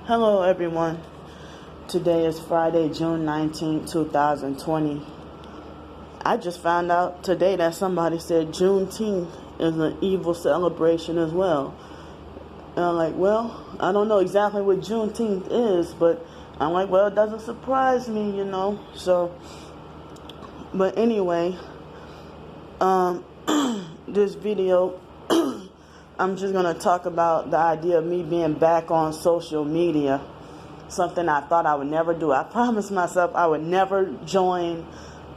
Hello everyone. Today is Friday, June 19, 2020. I just found out today that somebody said Juneteenth is an evil celebration as well. And I'm like, well, I don't know exactly what Juneteenth is, but I'm like, well, it doesn't surprise me, So, but anyway, this video, I'm just going to talk about the idea of me being back on social media, something I thought I would never do. I promised myself I would never join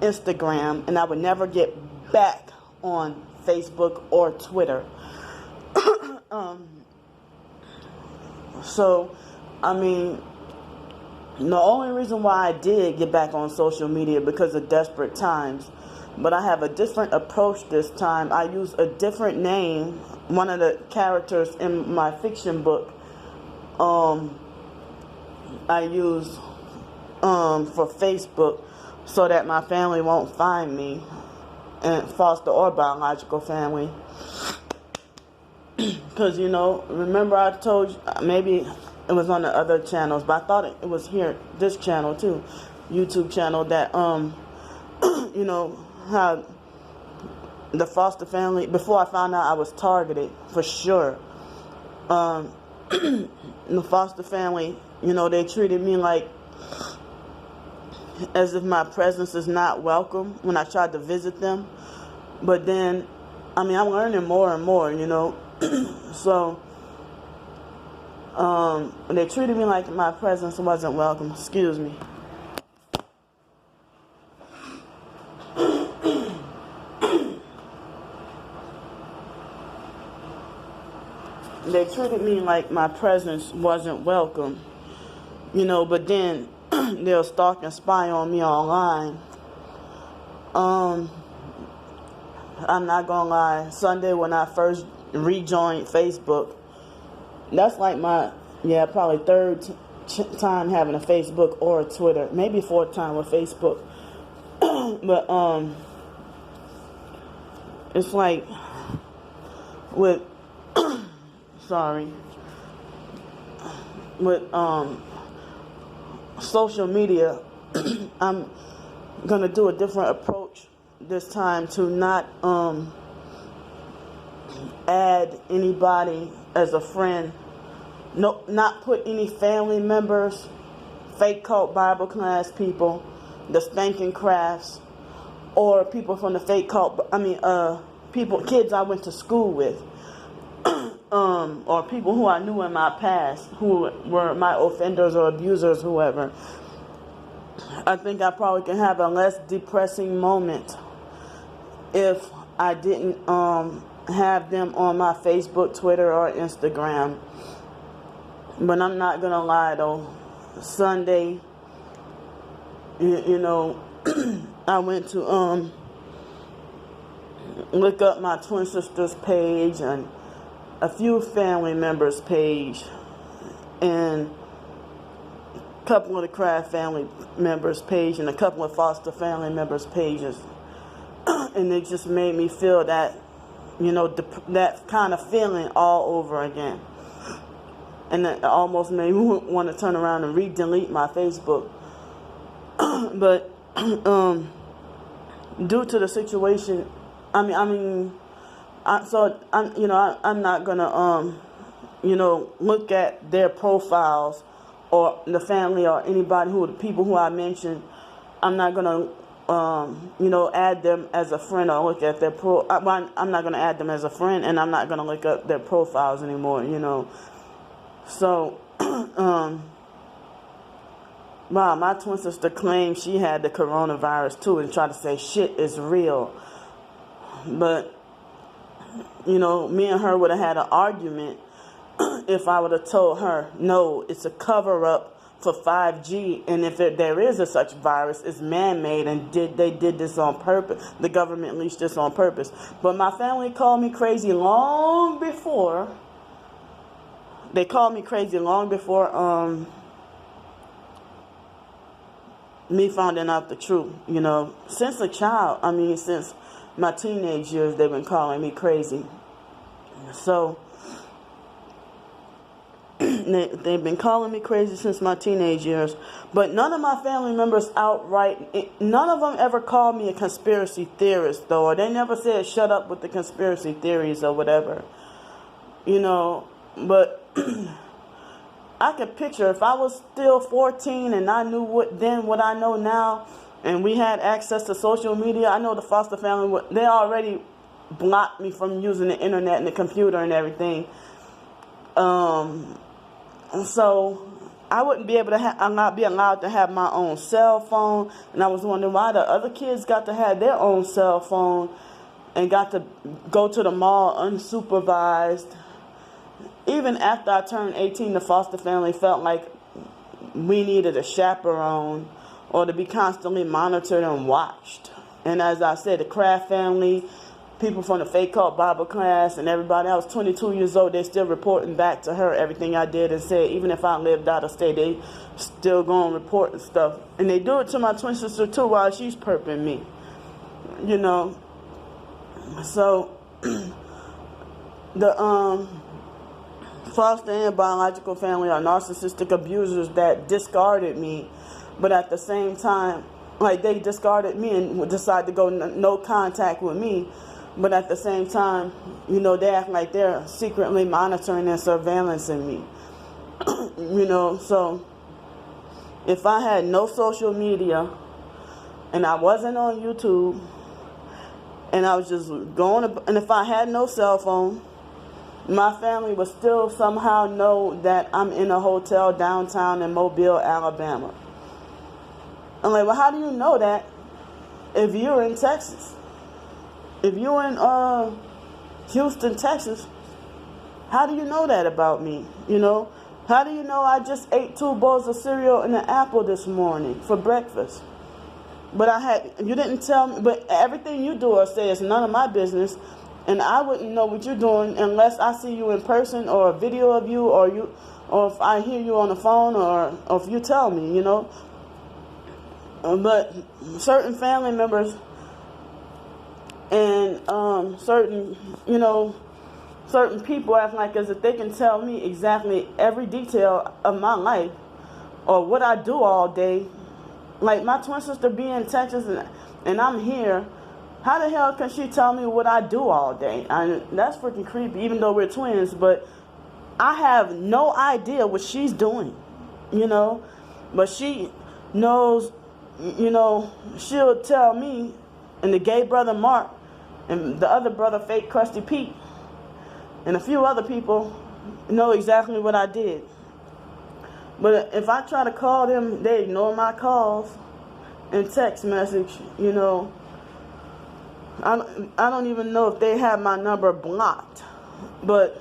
Instagram and I would never get back on Facebook or Twitter. The only reason why I did get back on social media because of desperate times. But I have a different approach this time. I use a different name. One of the characters in my fiction book, I use for Facebook so that my family won't find me, and foster or biological family. Because, remember I told you, maybe it was on the other channels, but I thought it was here, this channel too, YouTube channel, that, how the foster family, before I found out I was targeted, for sure, the foster family, they treated me like, as if my presence is not welcome when I tried to visit them. But then, I'm learning more and more, So, they treated me like my presence wasn't welcome. Excuse me. They treated me like my presence wasn't welcome, but then they'll stalk and spy on me online. I'm not gonna lie, Sunday when I first rejoined Facebook, that's like my, probably third time having a Facebook or a Twitter, maybe fourth time with Facebook. But, it's like, with, with, social media, I'm gonna do a different approach this time to not, add anybody as a friend. No, not put any family members, fake cult Bible class people, the spanking crafts, or people from the fake cult, kids I went to school with, or people who I knew in my past, who were my offenders or abusers, whoever. I think I probably can have a less depressing moment if I didn't, have them on my Facebook, Twitter, or Instagram. But I'm not gonna lie though, Sunday, I went to look up my twin sister's page and a few family members' page and a couple of the Craft family members' page and a couple of foster family members' pages. And it just made me feel that, that kind of feeling all over again. And it almost made me want to turn around and re-delete my Facebook. But due to the situation, I'm not gonna look at their profiles or the family or anybody the people who I mentioned. I'm not gonna add them as a friend or look at their I'm not gonna add them as a friend, and I'm not gonna look up their profiles anymore. So, wow, my twin sister claimed she had the coronavirus too and tried to say shit is real. But, me and her would have had an argument if I would have told her, no, it's a cover-up for 5G, and if there is a such virus, it's man-made, and they did this on purpose. The government unleashed this on purpose. But my family called me crazy long before. They called me crazy long before me finding out the truth. Since a child, since my teenage years, they've been calling me crazy. So, they've been calling me crazy since my teenage years. But none of my family members outright, none of them ever called me a conspiracy theorist, though. Or they never said, shut up with the conspiracy theories or whatever. You know, but I could picture if I was still 14 and I knew what I know now, and we had access to social media. I know the Foster family, they already blocked me from using the internet and the computer and everything. So I wouldn't be able to I'll not be allowed to have my own cell phone. And I was wondering why the other kids got to have their own cell phone and got to go to the mall unsupervised. Even after I turned 18, the Foster family felt like we needed a chaperone or to be constantly monitored and watched. And as I said, the Kraft family, people from the Faith Cult Bible class, and everybody. I was 22 years old. They're still reporting back to her everything I did and said. Even if I lived out of state, they still go and report and stuff. And they do it to my twin sister too while she's perping me. You know. So the foster and biological family are narcissistic abusers that discarded me, but at the same time, like, they discarded me and decided to go no contact with me. But at the same time, you know, they act like they're secretly monitoring and surveillancing me. You know, so if I had no social media and I wasn't on YouTube and I was just and if I had no cell phone, my family would still somehow know that I'm in a hotel downtown in Mobile, Alabama. I'm like, well, how do you know that if you're in Texas? If you're in Houston, Texas, how do you know that about me? You know, how do you know I just ate 2 bowls of cereal and an apple this morning for breakfast? But you didn't tell me, but everything you do or say is none of my business, and I wouldn't know what you're doing unless I see you in person or a video of you, or if I hear you on the phone, or if you tell me, you know. But certain family members and certain people act like as if they can tell me exactly every detail of my life or what I do all day. Like my twin sister be in Texas and I'm here. How the hell can she tell me what I do all day? And that's freaking creepy, even though we're twins. But I have no idea what she's doing, you know. But she knows, you know, she'll tell me, and the gay brother Mark, and the other brother, fake Krusty Pete, and a few other people know exactly what I did. But if I try to call them, they ignore my calls and text message, you know. I don't even know if they have my number blocked, but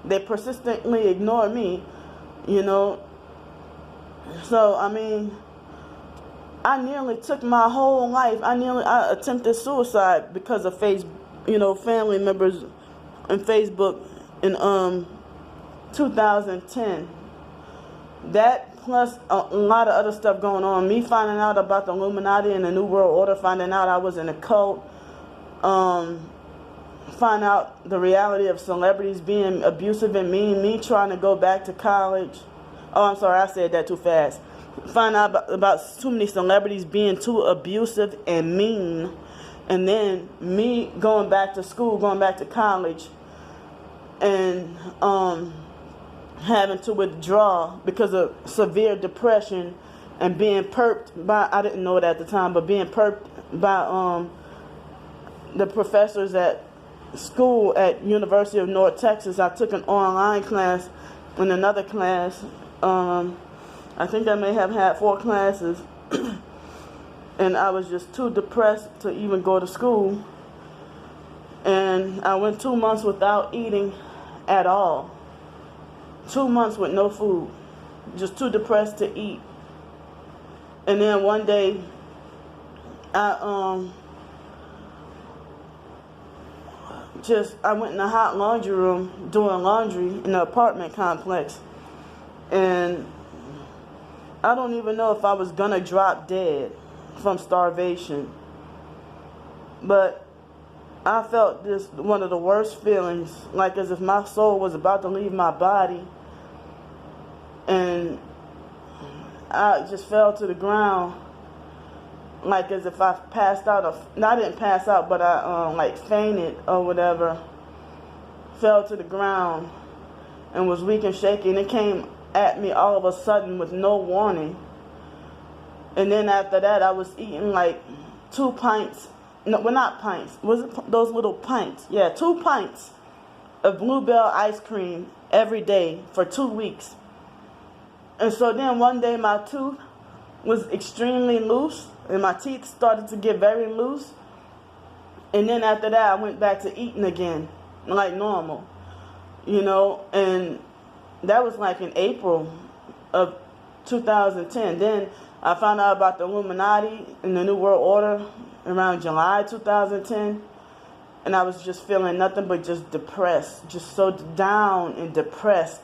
they persistently ignore me, you know. So, I mean, I nearly took my whole life. I attempted suicide because of family members and Facebook in 2010. That plus a lot of other stuff going on. Me finding out about the Illuminati and the New World Order, finding out I was in a cult, find out the reality of celebrities being abusive and mean, me trying to go back to college. Oh, I'm sorry, I said that too fast. Find out about too many celebrities being too abusive and mean, and then me going back to school, going back to college, and having to withdraw because of severe depression and being perped by, I didn't know it at the time, but being perped by the professors at school at University of North Texas. I took an online class and another class. I think I may have had 4 classes, and I was just too depressed to even go to school. And I went 2 months without eating at all. 2 months with no food, just too depressed to eat. And then one day, I went in the hot laundry room doing laundry in the apartment complex, and I don't even know if I was gonna drop dead from starvation, but I felt this, one of the worst feelings, like as if my soul was about to leave my body. and I just fell to the ground, like as if I passed out. No, I didn't pass out, but I like fainted or whatever. Fell to the ground and was weak and shaky, and it came at me all of a sudden with no warning. And then after that, I was eating like 2 pints. No, well, not pints. Was it those little pints? Yeah, 2 pints of Bluebell ice cream every day for 2 weeks. And so then one day my tooth was extremely loose, and my teeth started to get very loose. And then after that, I went back to eating again, like normal, and that was like in April of 2010. Then I found out about the Illuminati and the New World Order around July 2010, and I was just feeling nothing but just depressed, just so down and depressed,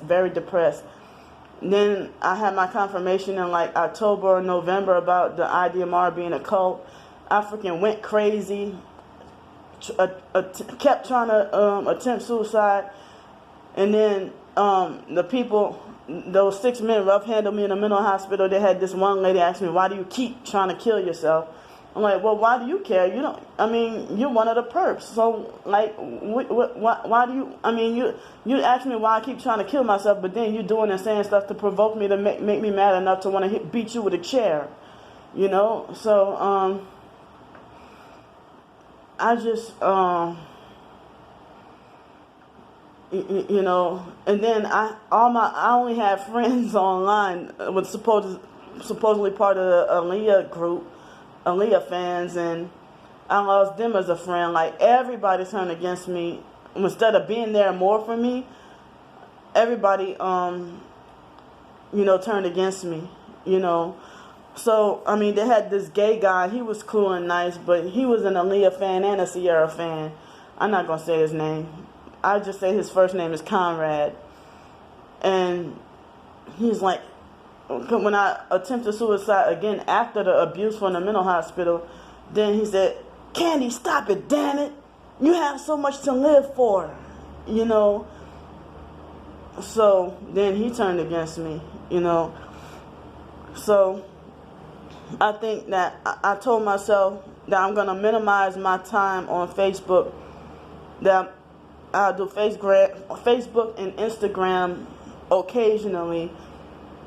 very depressed. Then I had my confirmation in like October or November about the IDMR being a cult. I freaking went crazy, kept trying to attempt suicide, and then the people, those 6 men rough-handled me in a mental hospital. They had this one lady ask me, "Why do you keep trying to kill yourself?" I'm like, "Well, why do you care? You're one of the perps. So, like, why do you, you ask me why I keep trying to kill myself, but then you're doing and saying stuff to provoke me, to make me mad enough to want to beat you with a chair, So, I just, and then I only have friends online with supposedly part of the Aaliyah group, Aaliyah fans, and I lost them as a friend. Like, everybody turned against me. Instead of being there more for me, everybody, turned against me, So, they had this gay guy. He was cool and nice, but he was an Aaliyah fan and a Sierra fan. I'm not going to say his name. I just say his first name is Conrad. And he's like, when I attempted suicide again after the abuse from the mental hospital, then he said, "Candy, stop it, damn it. You have so much to live for," So then he turned against me, So I think that I told myself that I'm going to minimize my time on Facebook, that I'll do Facebook and Instagram occasionally.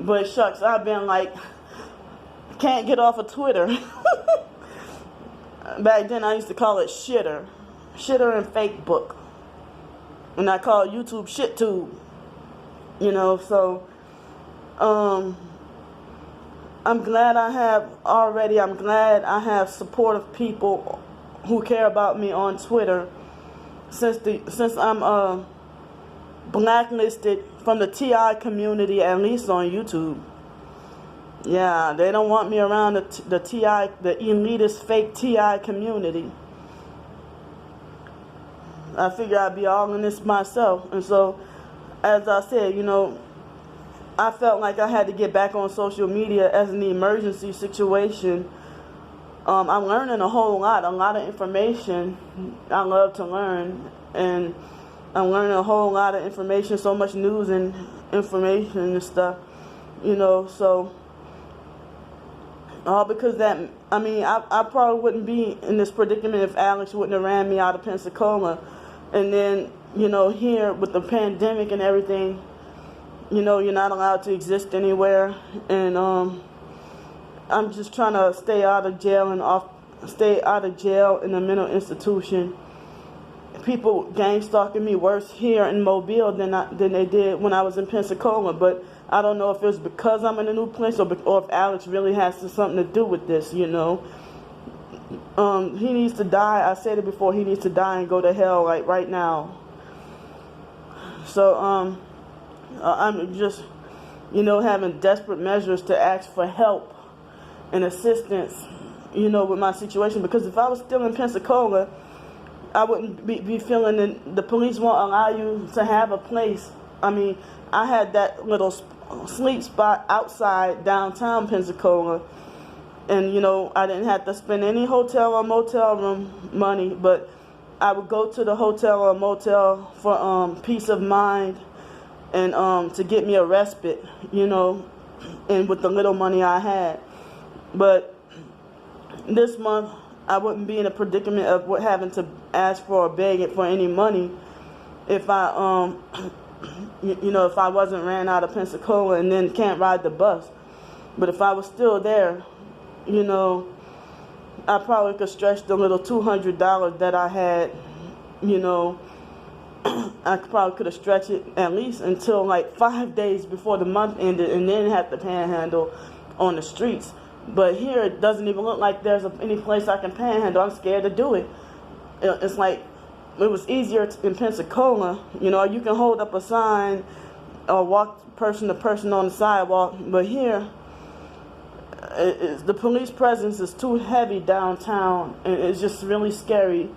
But shucks, I've been like, can't get off of Twitter. Back then I used to call it shitter and fake book. And I call YouTube ShitTube. So I'm glad I have supportive people who care about me on Twitter, since I'm blacklisted from the TI community, at least on YouTube. Yeah, they don't want me around the TI, the elitist fake TI community. I figure I'd be all in this myself. And so, as I said, I felt like I had to get back on social media as an emergency situation. I'm learning a lot of information. I love to learn, and I'm learning a whole lot of information, so much news and information and stuff, so all because that, I probably wouldn't be in this predicament if Alex wouldn't have ran me out of Pensacola. And then, here with the pandemic and everything, you're not allowed to exist anywhere, and I'm just trying to stay out of jail in a mental institution. People gang stalking me worse here in Mobile than they did when I was in Pensacola. But I don't know if it's because I'm in a new place or if Alex really has something to do with this. He needs to die. I said it before. He needs to die and go to hell like right now. So I'm just having desperate measures to ask for help and assistance, with my situation. Because if I was still in Pensacola, I wouldn't be feeling that the police won't allow you to have a place. I had that little sleep spot outside downtown Pensacola, and I didn't have to spend any hotel or motel room money, but I would go to the hotel or motel for peace of mind, and to get me a respite, and with the little money I had. But this month, I wouldn't be in a predicament of having to ask for or beg for any money if I, if I wasn't ran out of Pensacola and then can't ride the bus. But if I was still there, I probably could stretch the little $200 that I had, I probably could have stretched it at least until like 5 days before the month ended, and then have to panhandle on the streets. But here it doesn't even look like there's any place I can panhandle. I'm scared to do it. It's like it was easier in Pensacola. You can hold up a sign or walk person to person on the sidewalk. But here, the police presence is too heavy downtown, and it's just really scary,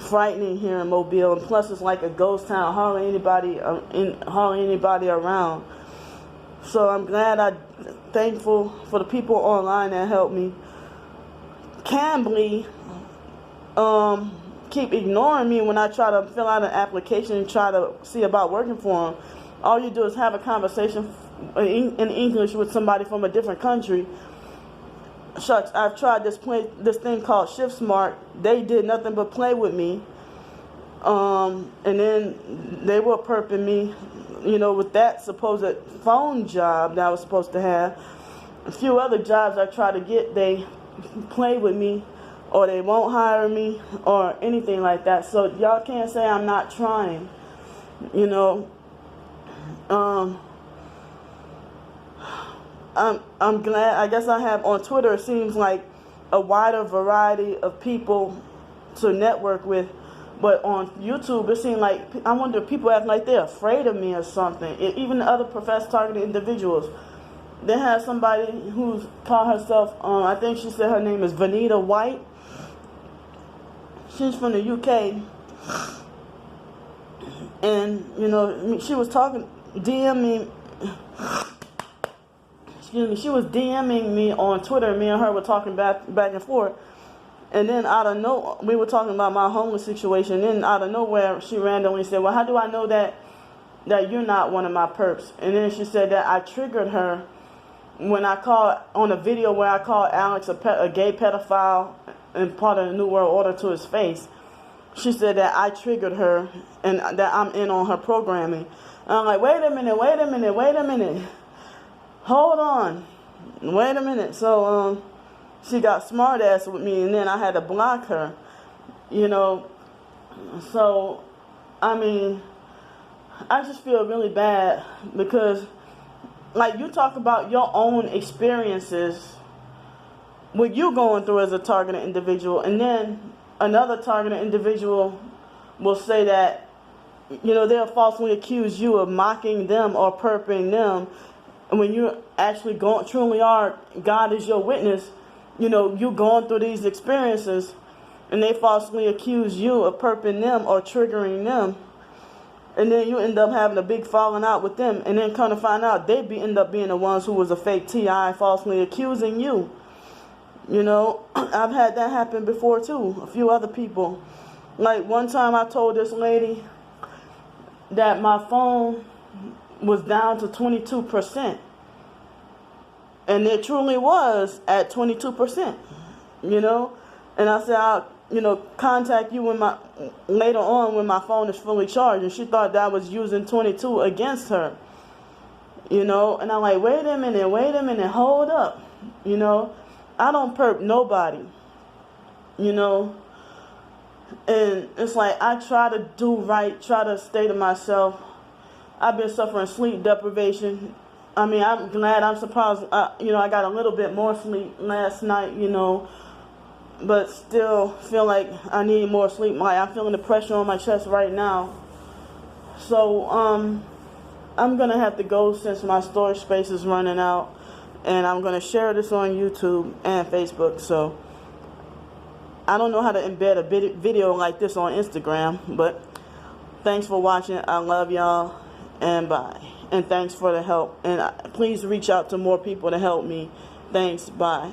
frightening here in Mobile. And plus, it's like a ghost town. Hardly anybody around. So I'm thankful for the people online that helped me. Cambly keep ignoring me when I try to fill out an application and try to see about working for them. All you do is have a conversation in English with somebody from a different country. Shucks, I've tried this thing called ShiftSmart. They did nothing but play with me. And then they were perping me, with that supposed phone job that I was supposed to have. A few other jobs I try to get, they play with me, or they won't hire me, or anything like that. So y'all can't say I'm not trying, I'm glad. I guess I have on Twitter, it seems like a wider variety of people to network with. But on YouTube, it seems like, I wonder if people act like they're afraid of me or something. Even the other professed targeted individuals. They have somebody who's called herself, I think she said her name is Vanita White. She's from the UK. And, she was DMing, she was DMing me on Twitter. Me and her were talking back and forth. And then we were talking about my homeless situation. Then out of nowhere, she randomly said, well, how do I know that you're not one of my perps? And then she said that I triggered her when I called on a video where I called Alex a gay pedophile and part of the New World Order to his face. She said that I triggered her and that I'm in on her programming. And I'm like, wait a minute. Hold on. Wait a minute. So, she got smart ass with me, and then I had to block her, So, I just feel really bad because, like, you talk about your own experiences, what you going through as a targeted individual, and then another targeted individual will say that, they'll falsely accuse you of mocking them or perping them, and when you actually truly are, God is your witness. You're going through these experiences, and they falsely accuse you of perping them or triggering them, and then you end up having a big falling out with them, and then come to find out they end up being the ones who was a fake TI falsely accusing you. I've had that happen before too. A few other people. Like one time I told this lady that my phone was down to 22%. And it truly was at 22%, And I said, I'll, contact you later on when my phone is fully charged. And she thought that I was using 22 against her, And I'm like, wait a minute, hold up. I don't perp nobody, And it's like I try to do right, try to stay to myself. I've been suffering sleep deprivation. I'm glad. I'm surprised, I got a little bit more sleep last night, but still feel like I need more sleep. I'm feeling the pressure on my chest right now. So, I'm going to have to go since my storage space is running out, and I'm going to share this on YouTube and Facebook. So, I don't know how to embed a video like this on Instagram, but thanks for watching. I love y'all, and bye. And thanks for the help. And please reach out to more people to help me. Thanks. Bye.